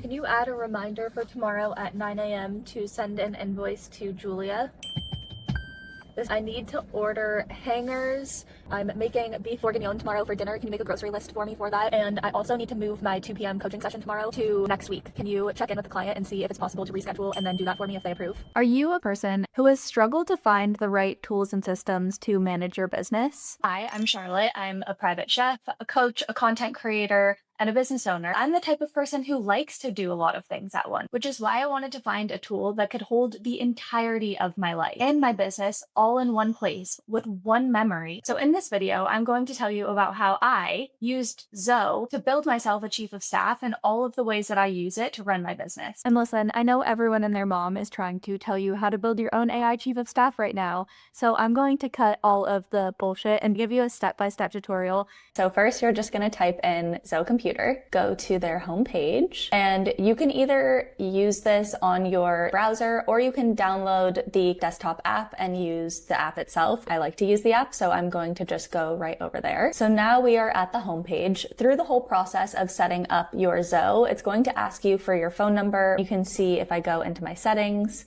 Can you add a reminder for tomorrow at 9 a.m. to send an invoice to Julia? I need to order hangers. I'm making beef bourguignon tomorrow for dinner. Can you make a grocery list for me for that? And I also need to move my 2 p.m. coaching session tomorrow to next week. Can you check in with the client and see if it's possible to reschedule and then do that for me if they approve? Are you a person who has struggled to find the right tools and systems to manage your business? Hi, I'm Charlotte. I'm a private chef, a coach, a content creator, and a business owner. I'm the type of person who likes to do a lot of things at once, which is why I wanted to find a tool that could hold the entirety of my life and my business all in one place with one memory. So in this video, I'm going to tell you about how I used Zoe to build myself a chief of staff and all of the ways that I use it to run my business. And listen, I know everyone and their mom is trying to tell you how to build your own AI chief of staff right now. So I'm going to cut all of the bullshit and give you a step-by-step tutorial. So first, you're just going to type in Zoe Computer, go to their homepage, and you can either use this on your browser or you can download the desktop app and use the app itself. I like to use the app, so I'm going to just go right over there. So now we are at the homepage. Through the whole process of setting up your Zoe, it's going to ask you for your phone number. You can see if I go into my settings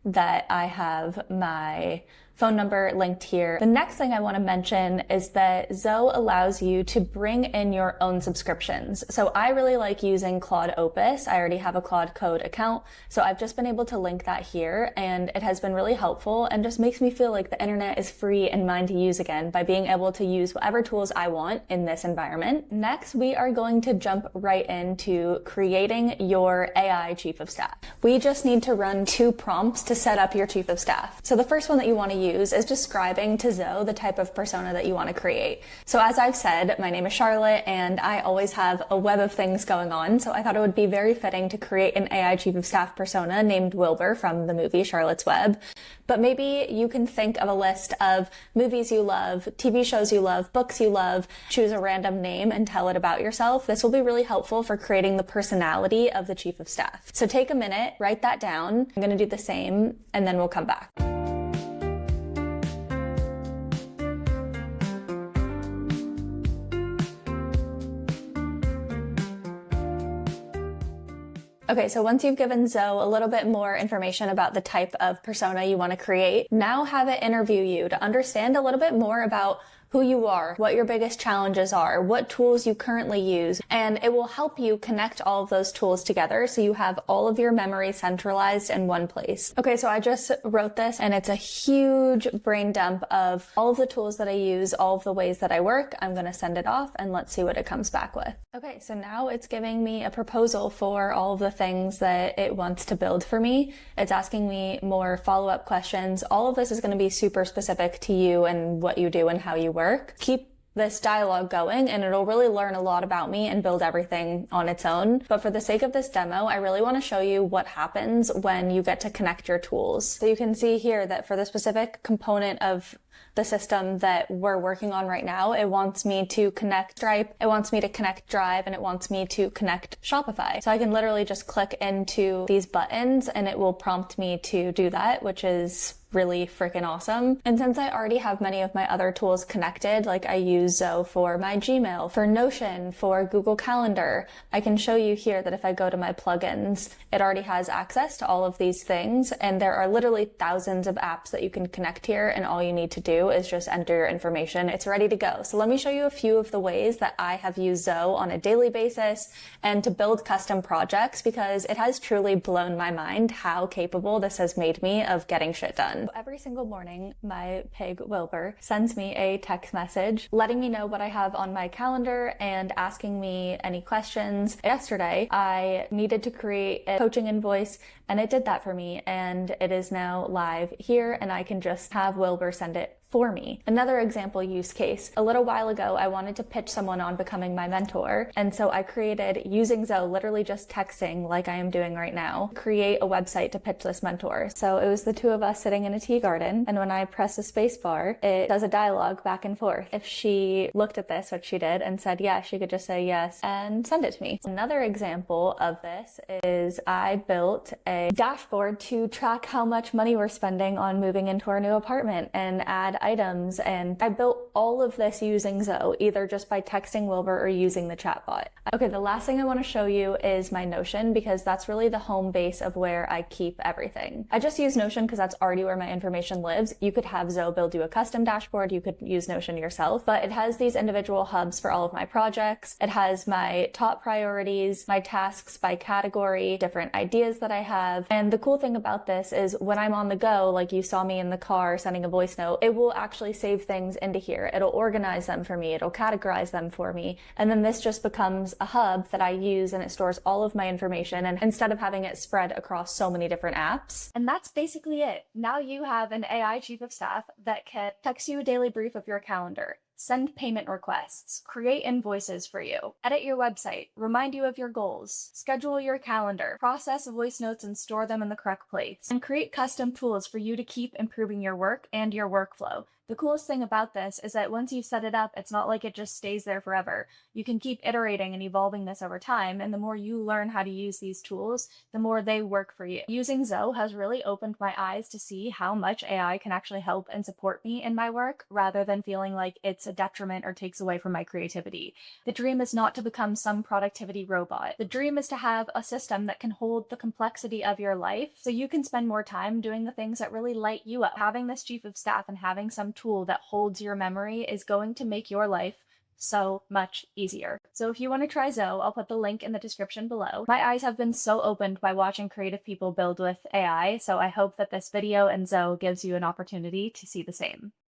that I have my phone number linked here. The next thing I want to mention is that Zoe allows you to bring in your own subscriptions. So I really like using Claude Opus. I already have a Claude Code account, so I've just been able to link that here, and it has been really helpful and just makes me feel like the internet is free and mine to use again by being able to use whatever tools I want in this environment. Next, we are going to jump right into creating your AI chief of staff. We just need to run 2 prompts to set up your chief of staff. So the first one that you want to use is describing to Zoe the type of persona that you want to create. So as I've said, my name is Charlotte and I always have a web of things going on. So I thought it would be very fitting to create an AI chief of staff persona named Wilbur from the movie Charlotte's Web. But maybe you can think of a list of movies you love, TV shows you love, books you love, choose a random name and tell it about yourself. This will be really helpful for creating the personality of the chief of staff. So take a minute, write that down. I'm going to do the same and then we'll come back. Okay, so once you've given Zoe a little bit more information about the type of persona you want to create, now have it interview you to understand a little bit more about who you are, what your biggest challenges are, what tools you currently use, and it will help you connect all of those tools together so you have all of your memory centralized in one place. Okay, so I just wrote this and it's a huge brain dump of all of the tools that I use, all of the ways that I work. I'm going to send it off and let's see what it comes back with. Okay, so now it's giving me a proposal for all of the things that it wants to build for me. It's asking me more follow-up questions. All of this is going to be super specific to you and what you do and how you work. Keep this dialogue going and it'll really learn a lot about me and build everything on its own. But for the sake of this demo, I really want to show you what happens when you get to connect your tools. So you can see here that for the specific component of the system that we're working on right now, it wants me to connect Stripe, it wants me to connect Drive, and it wants me to connect Shopify. So I can literally just click into these buttons and it will prompt me to do that, which is really freaking awesome. And since I already have many of my other tools connected, like I use Zoe for my Gmail, for Notion, for Google Calendar, I can show you here that if I go to my plugins, it already has access to all of these things. And there are literally thousands of apps that you can connect here. And all you need to do is just enter your information. It's ready to go. So let me show you a few of the ways that I have used Zoe on a daily basis and to build custom projects, because it has truly blown my mind how capable this has made me of getting shit done. Every single morning, my pig Wilbur sends me a text message letting me know what I have on my calendar and asking me any questions. Yesterday, I needed to create a coaching invoice and it did that for me, and it is now live here and I can just have Wilbur send it for me. Another example use case. A little while ago, I wanted to pitch someone on becoming my mentor. And so I created, using Zoe, literally just texting like I am doing right now, create a website to pitch this mentor. So it was the 2 of us sitting in a tea garden. And when I press the space bar, it does a dialogue back and forth. If she looked at this, which she did, and said yes, she could just say yes and send it to me. Another example of this is I built a dashboard to track how much money we're spending on moving into our new apartment and add items, and I built all of this using Zoe, either just by texting Wilbur or using the chatbot. Okay, the last thing I want to show you is my Notion, because that's really the home base of where I keep everything. I just use Notion because that's already where my information lives. You could have Zoe build you a custom dashboard. You could use Notion yourself, but it has these individual hubs for all of my projects. It has my top priorities, my tasks by category, different ideas that I have. And the cool thing about this is when I'm on the go, like you saw me in the car sending a voice note, it will actually save things into here. It'll organize them for me. It'll categorize them for me. And then this just becomes a hub that I use, and it stores all of my information, and instead of having it spread across so many different apps. And that's basically it. Now you have an AI chief of staff that can text you a daily brief of your calendar, send payment requests, create invoices for you, edit your website, remind you of your goals, schedule your calendar, process voice notes and store them in the correct place, and create custom tools for you to keep improving your work and your workflow. The coolest thing about this is that once you've set it up, it's not like it just stays there forever. You can keep iterating and evolving this over time, and the more you learn how to use these tools, the more they work for you. Using Zoe has really opened my eyes to see how much AI can actually help and support me in my work, rather than feeling like it's a detriment or takes away from my creativity. The dream is not to become some productivity robot. The dream is to have a system that can hold the complexity of your life so you can spend more time doing the things that really light you up. Having this chief of staff and having some tool that holds your memory is going to make your life so much easier. So if you want to try Zoe, I'll put the link in the description below. My eyes have been so opened by watching creative people build with AI, so I hope that this video and Zoe gives you an opportunity to see the same.